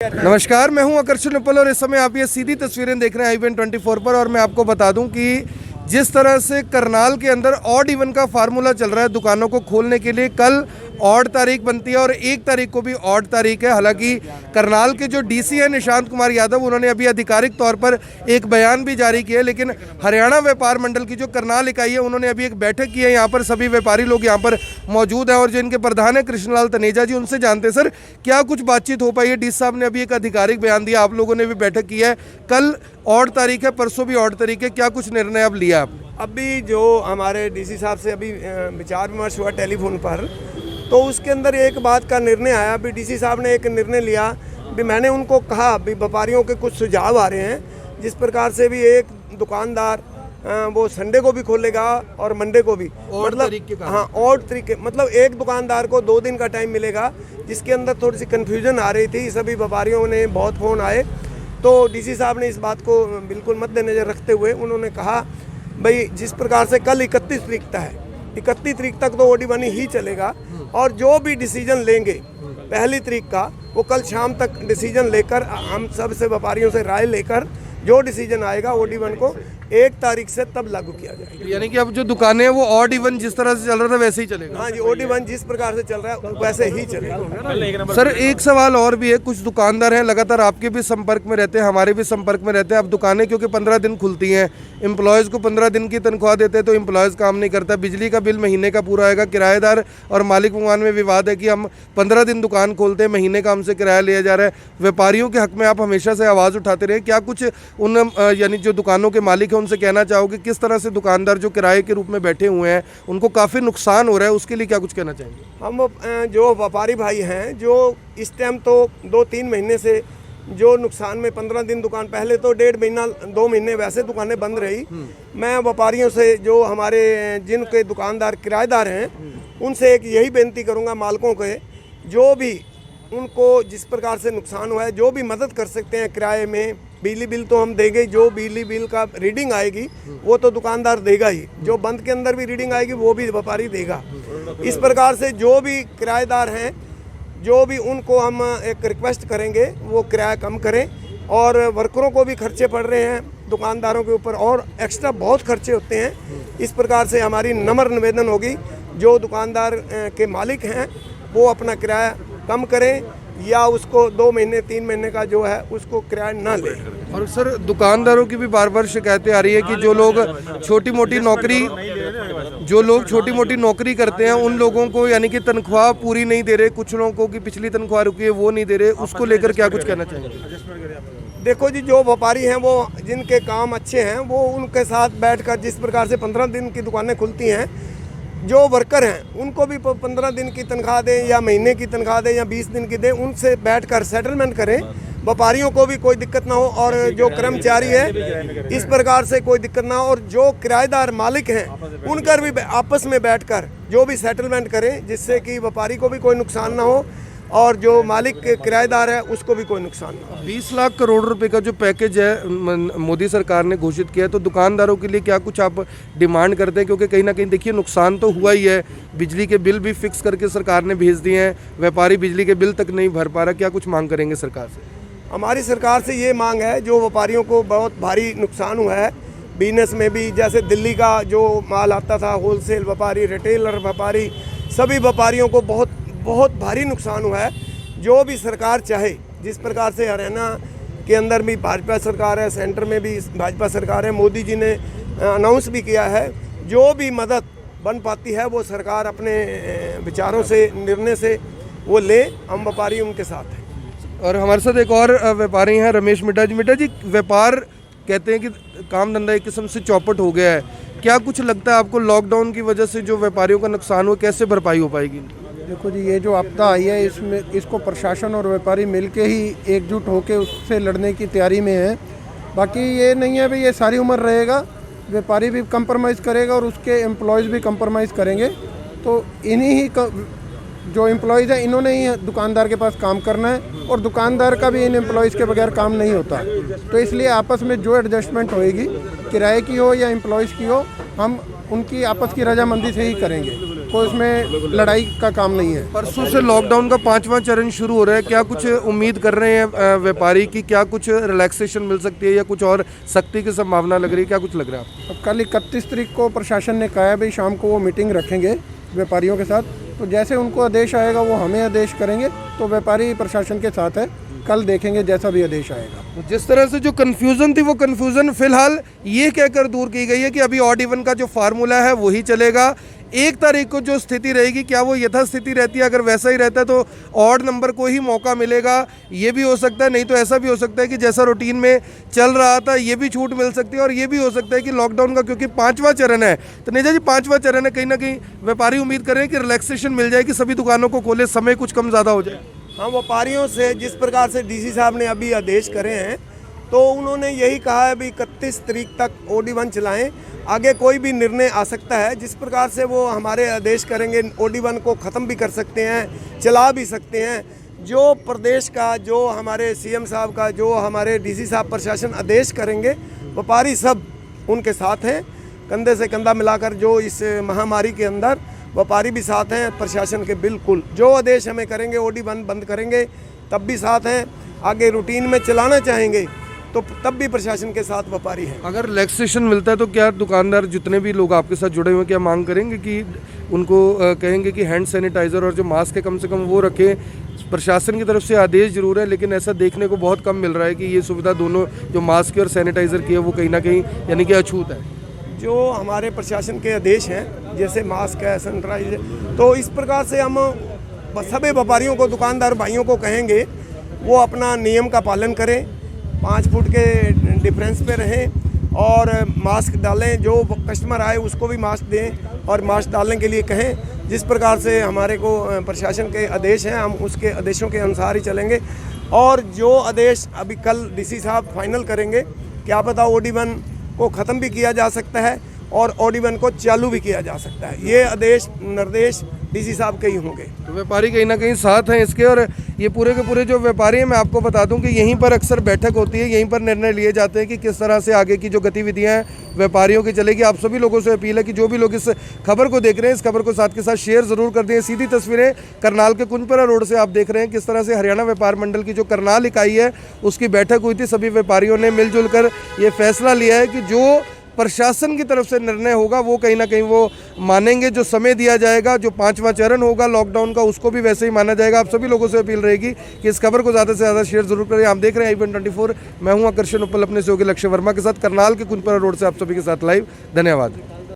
नमस्कार, मैं हूं आकर्षण उपल और इस समय आप ये सीधी तस्वीरें देख रहे हैं इवेंट 24 पर। और मैं आपको बता दूं कि जिस तरह से करनाल के अंदर ऑड इवन का फार्मूला चल रहा है दुकानों को खोलने के लिए, कल ऑड तारीख बनती है और 1 तारीख को भी ऑड तारीख है। हालांकि करनाल के जो डीसी हैं निशांत कुमार यादव, उन्होंने अभी आधिकारिक तौर पर एक बयान भी जारी किया है, लेकिन हरियाणा व्यापार मंडल की जो करनाल इकाई है उन्होंने अभी एक बैठक की है। यहाँ पर सभी व्यापारी लोग यहाँ पर मौजूद हैं और जो इनके प्रधान है कृष्णलाल तनेजा जी, उनसे जानते हैं सर क्या कुछ बातचीत हो पाई है। डीसी साहब ने अभी एक आधिकारिक बयान दिया, आप लोगों ने भी बैठक की है, कल ऑड तारीख है, परसों भी ऑड तारीख है, क्या कुछ निर्णय अब लिया आपने? अभी जो हमारे डीसी साहब से अभी विचार विमर्श हुआ टेलीफोन पर, तो उसके अंदर एक बात का निर्णय आया। अभी डीसी साहब ने एक निर्णय लिया भी, मैंने उनको कहा भी व्यापारियों के कुछ सुझाव आ रहे हैं जिस प्रकार से भी एक दुकानदार वो संडे को भी खोलेगा और मंडे को भी, मतलब हाँ ऑड तरीके, मतलब एक दुकानदार को 2 दिन का टाइम मिलेगा, जिसके अंदर थोड़ी सी कन्फ्यूजन आ रही थी। सभी व्यापारियों ने बहुत फ़ोन आए, तो डीसी साहब ने इस बात को बिल्कुल मद्देनज़र रखते हुए उन्होंने कहा भाई जिस प्रकार से कल 31 तारीख तक है, 31 तारीख तक तो ओडी बनी ही चलेगा और जो भी डिसीजन लेंगे 1 तारीख का, वो कल शाम तक डिसीजन लेकर हम सब से व्यापारियों से राय लेकर जो डिसीजन आएगा ओडी वन को 1 तारीख से तब लागू किया जाएगा। यानी कि अब जो दुकानें हैं वो ऑड इवन जिस तरह से चल रहा था वैसे ही चलेगा? हाँ जी, ओडी वन जिस प्रकार से चल रहा है वैसे ही चलेगा। सर एक सवाल और भी है, कुछ दुकानदार हैं लगातार आपके भी संपर्क में रहते हैं, हमारे भी संपर्क में रहते हैं। अब दुकानें क्योंकि 15 दिन खुलती हैं, एम्प्लॉयज़ को 15 दिन की तनख्वाह देते हैं तो एम्प्लॉयज़ काम नहीं करता, बिजली का बिल महीने का पूरा आएगा, किराएदार और मालिक मकान में विवाद है कि हम 15 दिन दुकान खोलते हैं, महीने का हमसे किराया लिया जा रहा है। व्यापारियों के हक में आप हमेशा से आवाज़ उठाते रहे, क्या कुछ उन यानी जो दुकानों के मालिक हैं उनसे कहना चाहोगे, किस तरह से दुकानदार जो किराए के रूप में बैठे हुए हैं उनको काफ़ी नुकसान हो रहा है, उसके लिए क्या कुछ कहना चाहेंगे? हम जो व्यापारी भाई हैं जो इस टाइम तो 2-3 महीने से जो नुकसान में 15 दिन दुकान, पहले तो 1.5 महीना 2 महीने वैसे दुकानें बंद रही। मैं व्यापारियों से जो हमारे जिनके दुकानदार किराएदार हैं उनसे एक यही बेनती करूंगा, मालिकों के जो भी उनको जिस प्रकार से नुकसान हुआ है, जो भी मदद कर सकते हैं किराए में, बिजली बिल तो हम देंगे, जो बिजली बिल का रीडिंग आएगी वो तो दुकानदार देगा ही, जो बंद के अंदर भी रीडिंग आएगी वो भी व्यापारी देगा। इस प्रकार से जो भी किराएदार हैं, जो भी उनको हम एक रिक्वेस्ट करेंगे वो किराया कम करें। और वर्करों को भी खर्चे पड़ रहे हैं दुकानदारों के ऊपर और एक्स्ट्रा बहुत खर्चे होते हैं। इस प्रकार से हमारी नम्र निवेदन होगी, जो दुकानदार के मालिक हैं वो अपना किराया कम करें या उसको 2 महीने 3 महीने का जो है उसको किराया ना ले। और सर दुकानदारों की भी बार बार शिकायतें आ रही है कि जो लोग छोटी मोटी नौकरी करते हैं उन लोगों को यानी कि तनख्वाह पूरी नहीं दे रहे, कुछ लोगों को की पिछली तनख्वाह रुकी है वो नहीं दे रहे, उसको लेकर क्या कुछ कहना चाहेंगे? देखो जी, जो व्यापारी हैं वो जिनके काम अच्छे हैं वो उनके साथ बैठकर, जिस प्रकार से 15 दिन की दुकानें खुलती हैं, जो वर्कर हैं उनको भी 15 दिन की तनख्वाह दें या महीने की तनख्वाह दें या 20 दिन की दें, उनसे बैठकर सेटलमेंट करें, व्यापारियों को भी कोई दिक्कत ना हो और जो कर्मचारी है इस प्रकार से कोई दिक्कत ना हो, और जो किराएदार मालिक हैं उनकर भी आपस में बैठकर जो भी सेटलमेंट करें, जिससे कि व्यापारी को भी कोई नुकसान ना हो और जो मालिक किराएदार है उसको भी कोई नुकसान ना हो। 20 लाख करोड़ रुपए का जो पैकेज है मोदी सरकार ने घोषित किया है, तो दुकानदारों के लिए क्या कुछ आप डिमांड करते हैं? क्योंकि कहीं ना कहीं देखिए नुकसान तो हुआ ही है, बिजली के बिल भी फिक्स करके सरकार ने भेज दिए हैं, व्यापारी बिजली के बिल तक नहीं भर पा रहा, क्या कुछ मांग करेंगे सरकार से? हमारी सरकार से ये मांग है, जो व्यापारियों को बहुत भारी नुकसान हुआ है बिजनेस में भी, जैसे दिल्ली का जो माल आता था, होलसेल व्यापारी, रिटेलर व्यापारी, सभी व्यापारियों को बहुत भारी नुकसान हुआ है। जो भी सरकार चाहे, जिस प्रकार से हरियाणा के अंदर भी भाजपा सरकार है, सेंटर में भी भाजपा सरकार है, मोदी जी ने अनाउंस भी किया है, जो भी मदद बन पाती है वो सरकार अपने विचारों से, निर्णय से वो ले, हम व्यापारी उनके साथ हैं। और हमारे साथ एक और व्यापारी हैं, रमेश मिटा जी। मिटा जी, व्यापार कहते हैं कि काम धंधा एक किस्म से चौपट हो गया है, क्या कुछ लगता है आपको लॉकडाउन की वजह से जो व्यापारियों का नुकसान हुआ कैसे भरपाई हो पाएगी? देखो जी, ये जो आपदा आई है इसमें इसको प्रशासन और व्यापारी मिलके ही एकजुट होकर उससे लड़ने की तैयारी में है। बाकी ये नहीं है भाई ये सारी उम्र रहेगा, व्यापारी भी कंप्रोमाइज़ करेगा और उसके एम्प्लॉयज़ भी कंप्रोमाइज़ करेंगे। तो इन्हीं ही जो एम्प्लॉयज़ हैं इन्होंने ही दुकानदार के पास काम करना है और दुकानदार का भी इन एम्प्लॉयज़ के बगैर काम नहीं होता। तो इसलिए आपस में जो एडजस्टमेंट होएगी, किराए की हो या एम्प्लॉयज़ की हो, हम उनकी आपस की रजामंदी से ही करेंगे। कोई इसमें लड़ाई का काम नहीं है। परसों से लॉकडाउन का 5वां चरण शुरू हो रहा है, क्या कुछ उम्मीद कर रहे हैं व्यापारी की, क्या कुछ रिलैक्सेशन मिल सकती है या कुछ और सख्ती की संभावना लग रही है, क्या कुछ लग रहा है आपको? अब कल 31 तारीख को प्रशासन ने कहा है भाई शाम को वो मीटिंग रखेंगे व्यापारियों के साथ, तो जैसे उनको आदेश आएगा वो हमें आदेश करेंगे, तो व्यापारी प्रशासन के साथ है, कल देखेंगे जैसा भी आदेश आएगा। तो जिस तरह से जो कन्फ्यूज़न थी वो कन्फ्यूज़न फिलहाल ये कहकर दूर की गई है कि अभी ऑड इवन का जो फार्मूला है वही चलेगा। 1 तारीख को जो स्थिति रहेगी, क्या वो यथास्थिति रहती है? अगर वैसा ही रहता है तो ऑड नंबर को ही मौका मिलेगा, ये भी हो सकता है। नहीं तो ऐसा भी हो सकता है कि जैसा रूटीन में चल रहा था ये भी छूट मिल सकती है, और ये भी हो सकता है कि लॉकडाउन का क्योंकि 5वां चरण है, तो नेजा जी 5वां चरण है, कहीं ना कहीं व्यापारी उम्मीद कर रहे हैं कि रिलैक्सेशन मिल जाए, कि सभी दुकानों को खोले, समय कुछ कम ज़्यादा हो जाए। हाँ, व्यापारियों से जिस प्रकार से डीसी साहब ने अभी आदेश करे हैं, तो उन्होंने यही कहा है भी 31 तारीख तक OD1 चलाएं, आगे कोई भी निर्णय आ सकता है। जिस प्रकार से वो हमारे आदेश करेंगे OD1 को ख़त्म भी कर सकते हैं, चला भी सकते हैं। जो प्रदेश का, जो हमारे CM साहब का, जो हमारे DC साहब प्रशासन आदेश करेंगे, व्यापारी सब उनके साथ हैं, कंधे से कंधा मिलाकर। जो इस महामारी के अंदर व्यापारी भी साथ हैं प्रशासन के, बिल्कुल जो आदेश हमें करेंगे OD1 बंद करेंगे तब भी साथ हैं, आगे रूटीन में चलाना चाहेंगे तो तब भी प्रशासन के साथ व्यापारी हैं। अगर रिलैक्सेशन मिलता है तो क्या दुकानदार जितने भी लोग आपके साथ जुड़े हुए हैं क्या मांग करेंगे कि उनको कहेंगे कि हैंड सैनिटाइज़र और जो मास्क है कम से कम वो रखें? प्रशासन की तरफ से आदेश जरूर है, लेकिन ऐसा देखने को बहुत कम मिल रहा है कि ये सुविधा दोनों जो मास्क और सैनिटाइज़र की है वो कहीं ना कहीं यानी कि अछूत है। जो हमारे प्रशासन के आदेश हैं, जैसे मास्क है, सैनिटाइजर, तो इस प्रकार से हम सभी व्यापारियों को, दुकानदार भाइयों को कहेंगे वो अपना नियम का पालन करें, 5 फुट के डिफरेंस पे रहें और मास्क डालें। जो कस्टमर आए उसको भी मास्क दें और मास्क डालने के लिए कहें। जिस प्रकार से हमारे को प्रशासन के आदेश हैं, हम उसके आदेशों के अनुसार ही चलेंगे। और जो आदेश अभी कल डीसी साहब फाइनल करेंगे, क्या पता OD1 को ख़त्म भी किया जा सकता है और OD1 को चालू भी किया जा सकता है। ये आदेश निर्देश डीसी साहब के ही होंगे। तो व्यापारी कहीं ना कहीं साथ हैं इसके, और ये पूरे के पूरे जो व्यापारी हैं, मैं आपको बता दूं कि यहीं पर अक्सर बैठक होती है, यहीं पर निर्णय लिए जाते हैं कि किस तरह से आगे की जो गतिविधियां हैं व्यापारियों की चलेगी। आप सभी लोगों से अपील है कि जो भी लोग इस खबर को देख रहे हैं, इस खबर को साथ के साथ शेयर ज़रूर कर दें। सीधी तस्वीरें करनाल के कुंजपुरा रोड से आप देख रहे हैं किस तरह से हरियाणा व्यापार मंडल की जो करनाल इकाई है उसकी बैठक हुई थी। सभी व्यापारियों ने मिलजुल कर ये फैसला लिया है कि जो प्रशासन की तरफ से निर्णय होगा वो कहीं ना कहीं वो मानेंगे। जो समय दिया जाएगा, जो 5वां चरण होगा लॉकडाउन का, उसको भी वैसे ही माना जाएगा। आप सभी लोगों से अपील रहेगी कि इस खबर को ज़्यादा से ज़्यादा शेयर जरूर करें। आप देख रहे हैं i24, मैं हूं आकर्षण उपल अपने सहयोगी लक्ष्य वर्मा के साथ, करनाल के कुंजपुरा रोड से आप सभी के साथ लाइव। धन्यवाद।